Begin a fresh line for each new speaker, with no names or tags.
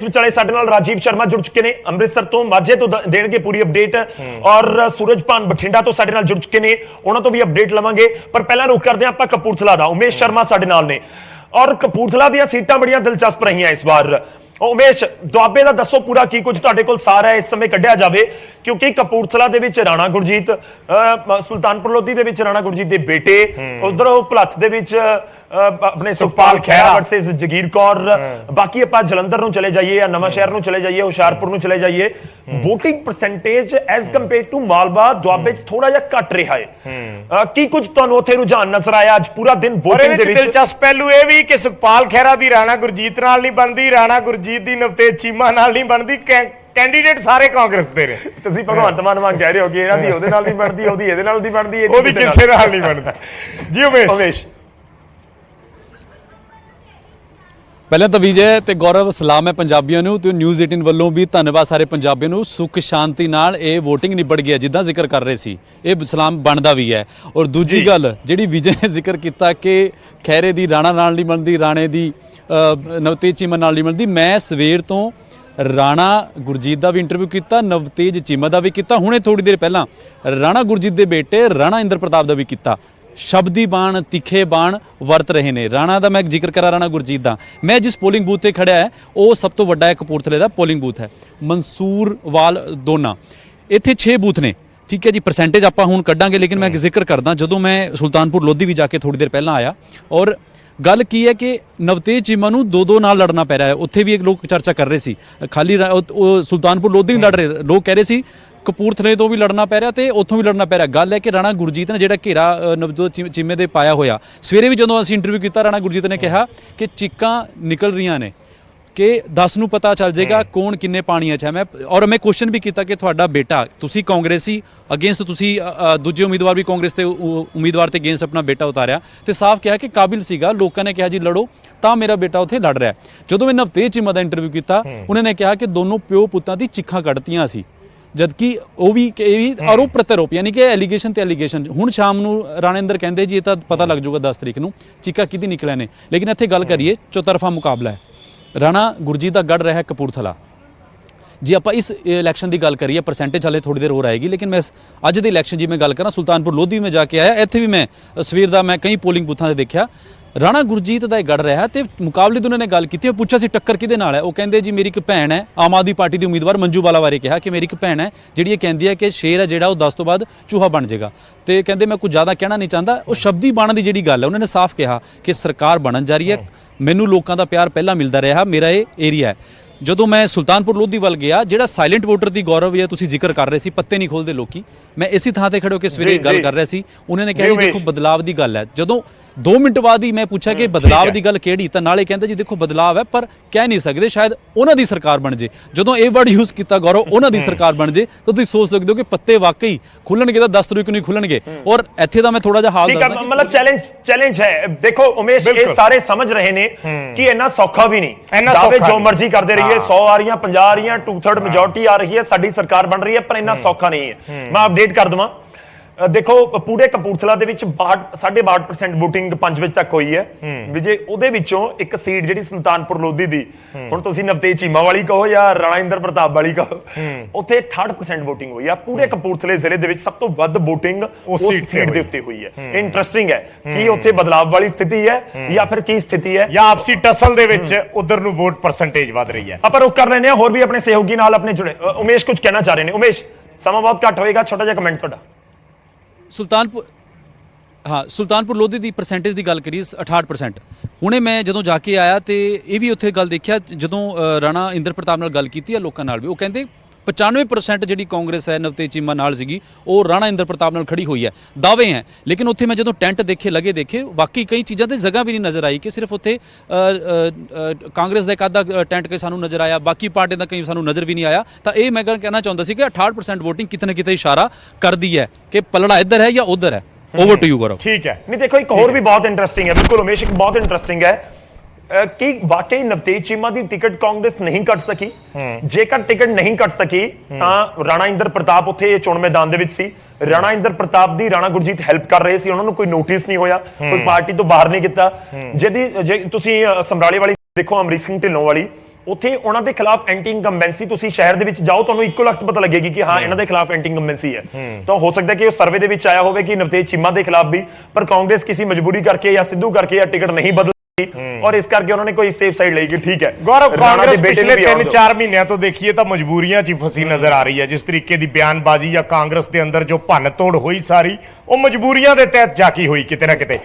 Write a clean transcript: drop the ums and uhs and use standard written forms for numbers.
ਵਿਚਾਲੇ ਸਾਡੇ ਨਾਲ ਰਾਜੀਵ ਸ਼ਰਮਾ ਜੁੜ ਚੁੱਕੇ ਨੇ ਅੰਮ੍ਰਿਤਸਰ ਤੋਂ ਮਾਝੇ ਤੋਂ ਦੇਣਗੇ ਪੂਰੀ ਅਪਡੇਟ ਔਰ ਸੂਰਜਪਾਨ ਬਠਿੰਡਾ ਤੋਂ ਸਾਡੇ ਨਾਲ ਜੁੜ ਚੁੱਕੇ ਨੇ ਉਹਨਾਂ ਤੋਂ ਵੀ ਅਪਡੇਟ ਲਵਾਂਗੇ ਪਰ ਪਹਿਲਾਂ ਰੁਕ ਕਰਦੇ ਆਪਾਂ ਕਪੂਰਥਲਾ ਦਾ ਉਮੇਸ਼ ਸ਼ਰਮਾ ਸਾਡੇ ਨਾਲ ਨੇ ਔਰ ਕਪੂਰਥਲਾ ਦੀਆਂ ਸੀਟਾਂ ਬੜੀਆਂ ਦਿਲਚਸਪ ਰਹੀਆਂ ਇਸ ਵਾਰ ਉਮੇਸ਼ ਦੁਆਬੇ ਦਾ ਦੱਸੋ ਪੂਰਾ ਕੀ ਕੁਝ ਤੁਹਾਡੇ ਕੋਲ ਸਾਰਾ ਇਸ ਸਮੇਂ ਕੱਢਿਆ ਜਾਵੇ ਕਿਉਂਕਿ ਕਪੂਰਥਲਾ ਦੇ ਵਿੱਚ ਰਾਣਾ ਗੁਰਜੀਤ ਸੁਲਤਾਨਪੁਰ ਲੋਧੀ ਦੇ ਵਿੱਚ ਰਾਣਾ ਗੁਰਜੀਤ ਦੇ ਬੇਟੇ ਉਧਰੋਂ ਭਲੱਥ ਦੇ ਵਿੱਚ अपने सुखपाल खैरा वर्सेस जगीर कौर बाकी आप जलंधर चले जाइए या नवा शहर चले जाइए हुशियारपुर चले जाइए voting percentage as compare to Malwa दुआबे थोड़ा जिहा घट रहा है की कुछ तुहानू उत्थे रुझान नजर आया अज पूरा दिन वोटिंग दे विच
दिलचस्प पहलू यह भी कि सुखपाल खैरा दी राणा गुरजीत नाल नहीं बनदी राणा गुरजीत दी नवतेज चीमा नाल नहीं बनदी कैंडीडेट सारे कांग्रेस दे ने
तुसीं भगवंत मान कह रहे हो कि इहनां दी ओहदे नाल नहीं बनदी ओहदी इहदे नाल नहीं बनदी
ओहदी किसे नाल नहीं बनदी जी उमेश
ਪਹਿਲਾਂ ਤਾਂ ਵਿਜੇ ਤੇ ਗੌਰਵ ਸਲਾਮ ਹੈ ਪੰਜਾਬੀਆਂ ਨੂੰ ਤੇ ਨਿਊਜ਼ 18 ਵੱਲੋਂ ਵੀ ਧੰਨਵਾਦ ਸਾਰੇ ਪੰਜਾਬੀਆਂ ਨੂੰ ਸੁੱਖ ਸ਼ਾਂਤੀ ਨਾਲ ਇਹ VOTING ਨਿਬੜ ਗਿਆ ਜਿੱਦਾਂ ਜ਼ਿਕਰ ਕਰ ਰਹੇ ਸੀ ਇਹ ਸਲਾਮ ਬਣਦਾ ਵੀ ਹੈ ਔਰ ਦੂਜੀ ਗੱਲ ਜਿਹੜੀ ਵਿਜੇ ਨੇ ਜ਼ਿਕਰ ਕੀਤਾ ਕਿ ਖੈਰੇ ਦੀ ਰਾਣਾ ਨਾਲ ਨਹੀਂ ਬਣਦੀ ਰਾਣੇ ਦੀ ਨਵਤੇਜ ਚੀਮਾ ਨਾਲ ਨਹੀਂ ਬਣਦੀ ਮੈਂ ਸਵੇਰ ਤੋਂ ਰਾਣਾ ਗੁਰਜੀਤ ਦਾ ਵੀ ਇੰਟਰਵਿਊ ਕੀਤਾ ਨਵਤੇਜ ਚੀਮਾ ਦਾ ਵੀ ਕੀਤਾ ਹੁਣੇ ਥੋੜੀ ਦੇਰ ਪਹਿਲਾਂ ਰਾਣਾ ਗੁਰਜੀਤ ਦੇ ਬੇਟੇ ਰਾਣਾ ਇੰਦਰ ਪ੍ਰਤਾਪ ਦਾ ਵੀ ਕੀਤਾ शब्दी बाण तीखे बाण वरत रहे ने राणा का मैं जिक्र करा राणा गुरजीत का मैं जिस पोलिंग बूथ से खड़ा है वो सब तो वड्डा है कपूरथले का पोलिंग बूथ है मंसूरवाल दोना इत्थे 6 बूथ ने ठीक है जी परसेंटेज आप हुण कड्डांगे लेकिन मैं जिक्र करदा जदों मैं सुल्तानपुर लोधी भी जाके थोड़ी देर पहला आया और गल की है कि नवतेज चीमा नूं दो नाल लड़ना पै रहा है उत्थे भी एक लोग चर्चा कर रहे सी खाली सुल्तानपुर लोधी नहीं लड़ रहे लोग कह रहे सी कपूरथले तो भी लड़ना पै रहा तो उत्थों भी लड़ना पै रहा गल है कि राणा गुरजीत ने जिहड़ा घेरा नवजोत चीमे दे पाया होया सवेरे भी जदों असीं इंटरव्यू किया राणा गुरजीत ने कहा कि चीकां निकल रही ने कि 10 नूं पता चल जाएगा कौन किन्ने पानी है मैं और मैं क्वेश्चन भी किया कि तुहाडा बेटा तुसीं कांग्रेसी अगेंस्ट तुसीं दूजे उम्मीदवार भी कांग्रेस के उम्मीदवार ते अगेंस्ट अपना बेटा उतारिया तो साफ कहा कि काबिल सीगा लोगों ने कहा जी लड़ो तो मेरा बेटा उत्थे लड़ रहा है जदों मैं नवतेज चीमा दा इंटरव्यू किया उन्होंने कहा कि दोनों प्यो पुत्तां दी चिक्खां कढ़तियां सी जबकि वो भी आरोप प्रत्यारोप यानी कि एलीगेशन ते एलीगेशन हुण शाम नूं राणेंद्र कहंदे जी ये तो पता लग जाऊगा 10 तरीक नूं चीका किहदी निकलिया ने लेकिन इत्थे गल करिए चौतरफा मुकाबला है राणा गुरजीत दा गढ़ रहा है कपूरथला जी आप इस इलैक्शन की गल करिए परसेंटेज हाले थोड़ी देर होर आएगी लेकिन मैं अज दे इलैक्शन जी मैं गल करा सुल्तानपुर लोधी में जाके आया इत्थे भी मैं सवेर दा मैं कई पोलिंग बूथां ते देखिया राणा गुरजीत का गढ़ रहा तो मुकाबले उन्होंने गल की पूछा सी टक्कर किहदे नाल है वो कहते जी मेरी एक भैन है आम आदमी पार्टी की उम्मीदवार मंजू बाला बारे कहा कि मेरी एक भैन है जी कहती है कि शेर है जो 10 तो बाद चूहा बन जाएगा तो कहते मैं कुछ ज़्यादा कहना नहीं चाहता वो शब्दी बाण की जी गल है उन्होंने साफ कहा कि सरकार बनन जा रही है मैनू लोगों का प्यार पहला मिलता रहा मेरा ये एरिया है ਜਦੋਂ मैं सुल्तानपुर लोधी ਵੱਲ ਗਿਆ ਜਿਹੜਾ ਸਾਇਲੈਂਟ ਵੋਟਰ ਦੀ ਗੌਰਵ ਹੈ ਤੁਸੀਂ ਜ਼ਿਕਰ ਕਰ ਰਹੇ ਸੀ ਪੱਤੇ ਨਹੀਂ ਖੋਲਦੇ ਲੋਕੀ ਮੈਂ ਇਸੇ ਥਾਂ ਤੇ ਖੜੇ ਹੋ ਕੇ ਸਵੇਰੇ ਗੱਲ ਕਰ ਰਿਹਾ ਸੀ ਉਹਨਾਂ ਨੇ ਕਿਹਾ ਜੀ ਦੇਖੋ ਬਦਲਾਵ ਦੀ ਗੱਲ ਹੈ ਜਦੋਂ 2 ਮਿੰਟ बाद ही मैं पूछा कि बदलाव की गल किहड़ी तां नाले कहंदे जी देखो बदलाव है पर कह नहीं सकते शायद उन्हां दी सरकार बन जे जदों ये वर्ड यूज़ किया गौरव उन्हां दी सरकार बन जे तो तुसीं सोच सकते हो कि पत्ते वाकई खुलणगे तां 10 तरीक नूं खुलणगे और इत्थे दा मैं थोड़ा जिहा हाल दसदा
मतलब चैलेंज है देखो उमेश ये सारे समझ रहे ने कि इन्ना सौखा भी नहीं दावे जो मर्जी करते रहिए 100 आ रही 50 आ रही 2/3 मेजोरिटी आ रही है साडी सरकार बन रही है पर इन्ना सौखा नहीं है मैं अपडेट कर दूं देखो पूरे कपूरथला दे विच 62% वोटिंग 5 वजे तक हुई है विजय ਉਹਦੇ ਵਿੱਚੋਂ ਇੱਕ ਸੀਟ ਜਿਹੜੀ ਸੁਲਤਾਨਪੁਰ ਲੋਧੀ ਦੀ ਹੁਣ ਤੁਸੀਂ ਨਵਤੇਜ ਚੀਮਾ ਵਾਲੀ ਕਹੋ ਜਾਂ ਰਾਣਾ ਇੰਦਰ ਪ੍ਰਤਾਪ ਵਾਲੀ ਕਹੋ ਉੱਥੇ 68% ਵੋਟਿੰਗ ਹੋਈ ਆ ਪੂਰੇ ਕਪੂਰਥਲੇ ਜ਼ਿਲ੍ਹੇ ਦੇ ਵਿੱਚ ਸਭ ਤੋਂ ਵੱਧ ਵੋਟਿੰਗ ਉਸ ਸੀਟ ਦੇ ਉੱਤੇ ਹੋਈ ਹੈ ਇੰਟਰਸਟਿੰਗ ਹੈ ਕਿ ਉੱਥੇ ਬਦਲਾਵ ਵਾਲੀ ਸਥਿਤੀ ਹੈ ਜਾਂ ਫਿਰ ਕੀ ਸਥਿਤੀ ਹੈ
ਜਾਂ ਆਪਸੀ ਟਸਲ ਦੇ ਵਿੱਚ ਉਧਰ ਨੂੰ ਵੋਟ ਪਰਸੈਂਟੇਜ ਵਧ ਰਹੀ ਹੈ
ਆਪਾਂ ਰੁਕ ਕਰ ਲੈਨੇ ਆ ਹੋਰ ਵੀ ਆਪਣੇ ਸਹਿਯੋਗੀ ਨਾਲ ਆਪਣੇ ਜੁੜੇ ਉਮੇਸ਼ ਕੁਝ ਕਹਿਣਾ ਚਾਹ ਰਹੇ ਨੇ ਉਮੇਸ਼ ਸਮਾਂ ਬਹੁਤ ਘੱਟ ਹੋਏਗਾ ਛੋਟਾ ਜਿਹਾ ਕਮੈਂਟ ਤੁਹਾਡਾ
सुल्तानपुर लोधी की परसेंटेज की गल करिए 68% हुणे मैं जदों जाके आया तो ये भी उत्थे गल देखिया जदों राणा इंਦਰ प्रताप नाल गल कीती है लोकां नाल भी वो कहंदे 95% जी कांग्रेस है नवतेज चीमा नाल सीगी और राणा इंਦਰ प्रताप नाल खड़ी हुई है दावे हैं लेकिन उत्थे मैं जदों टेंट देखे लगे देखे वाकई कई चीज़ों की जगह भी नहीं नज़र आई कि सिर्फ उत्थे कांग्रेस का एक आधा टेंट के सानू नज़र आया बाकी पार्टियां का कई सानू नज़र भी नहीं आया तो ये मैं कहना चाहता सी कि 68% वोटिंग कितने कितने इशारा करती है कि पलड़ा इधर है या उधर है ओवर टू यू गौरव
ठीक है नहीं देखो एक और भी बहुत इंटरेस्टिंग है बिल्कुल उमेश एक बहुत इंटरेस्टिंग है कि वाकई नवतेज चीमा की टिकट कांग्रेस नहीं कट सकी जेकर टिकट नहीं कट सकी तो राणा इंਦਰ ਪ੍ਰਤਾਪ ਉੱਥੇ ਚੋਣ ਮੈਦਾਨ ਦੇ ਵਿੱਚ ਸੀ ਰਾਣਾ ਇੰਦਰ ਪ੍ਰਤਾਪ ਦੀ ਰਾਣਾ ਗੁਰਜੀਤ ਹੈਲਪ ਕਰ ਰਹੇ ਸੀ ਉਹਨਾਂ ਨੂੰ ਕੋਈ ਨੋਟਿਸ ਨਹੀਂ ਹੋਇਆ ਕੋਈ ਪਾਰਟੀ ਤੋਂ ਬਾਹਰ ਨਹੀਂ ਕੀਤਾ ਜਿਹਦੀ ਜੇ ਤੁਸੀਂ ਸਮਰਾਲੇ ਵਾਲੀ ਦੇਖੋ ਅਮਰੀਕ ਸਿੰਘ ਢਿੱਲੋਂ ਵਾਲੀ ਉੱਥੇ ਉਹਨਾਂ ਦੇ ਖਿਲਾਫ ਐਂਟੀ ਇਨਕੰਬੈਂਸੀ, ਤੁਸੀਂ ਸ਼ਹਿਰ ਦੇ ਵਿੱਚ ਜਾਓ ਤੁਹਾਨੂੰ ਇੱਕੋ ਲਖਤ ਪਤਾ ਲੱਗੇਗੀ ਕਿ ਹਾਂ ਇਹਨਾਂ ਦੇ ਖਿਲਾਫ ਐਂਟੀ ਇਨਕੰਬੈਂਸੀ ਹੈ। ਤਾਂ ਹੋ ਸਕਦਾ ਕਿ ਉਹ ਸਰਵੇ ਦੇ ਵਿੱਚ ਆਇਆ ਹੋਵੇ ਕਿ ਨਵਤੇਜ ਚੀਮਾ ਦੇ ਖਿਲਾਫ ਵੀ, ਪਰ ਕਾਂਗਰਸ ਕਿਸੇ ਮਜਬੂਰੀ ਕਰਕੇ ਜਾਂ ਸਿੱਧੂ ਕਰਕੇ ਜਾਂ ਟਿਕਟ ਨਹੀਂ ਬਦਲ ਔਰ ਇਸ ਕਰਕੇ ਉਹਨਾਂ ਨੇ ਕੋਈ ਸੇਫ ਸਾਈਡ ਲਈ ਕਿ ਠੀਕ ਹੈ।
ਗੌਰਵ,
ਰਾਣਾ ਦੇ
ਕਾਂਗਰਸ
ਬੇਟੇ ਨੂੰ
ਪਿਛਲੇ
ਵੀ ਆਉਣ
3-4 ਮਹੀਨਿਆਂ ਤੋਂ ਦੇਖੀਏ ਤਾਂ ਮਜਬੂਰੀਆਂ 'ਚ ਹੀ ਫਸੀ ਨਜ਼ਰ ਆ ਰਹੀ ਹੈ। ਜਿਸ ਤਰੀਕੇ ਦੀ ਬਿਆਨਬਾਜ਼ੀ ਜਾਂ ਕਾਂਗਰਸ ਦੇ ਅੰਦਰ ਜੋ ਭੰਨ ਤੋੜ ਹੋਈ ਸਾਰੀ, ਉਹ ਮਜਬੂਰੀਆਂ ਦੇ ਤਹਿਤ ਜਾ ਕੇ ਹੋਈ ਕਿਤੇ ਨਾ ਕਿਤੇ।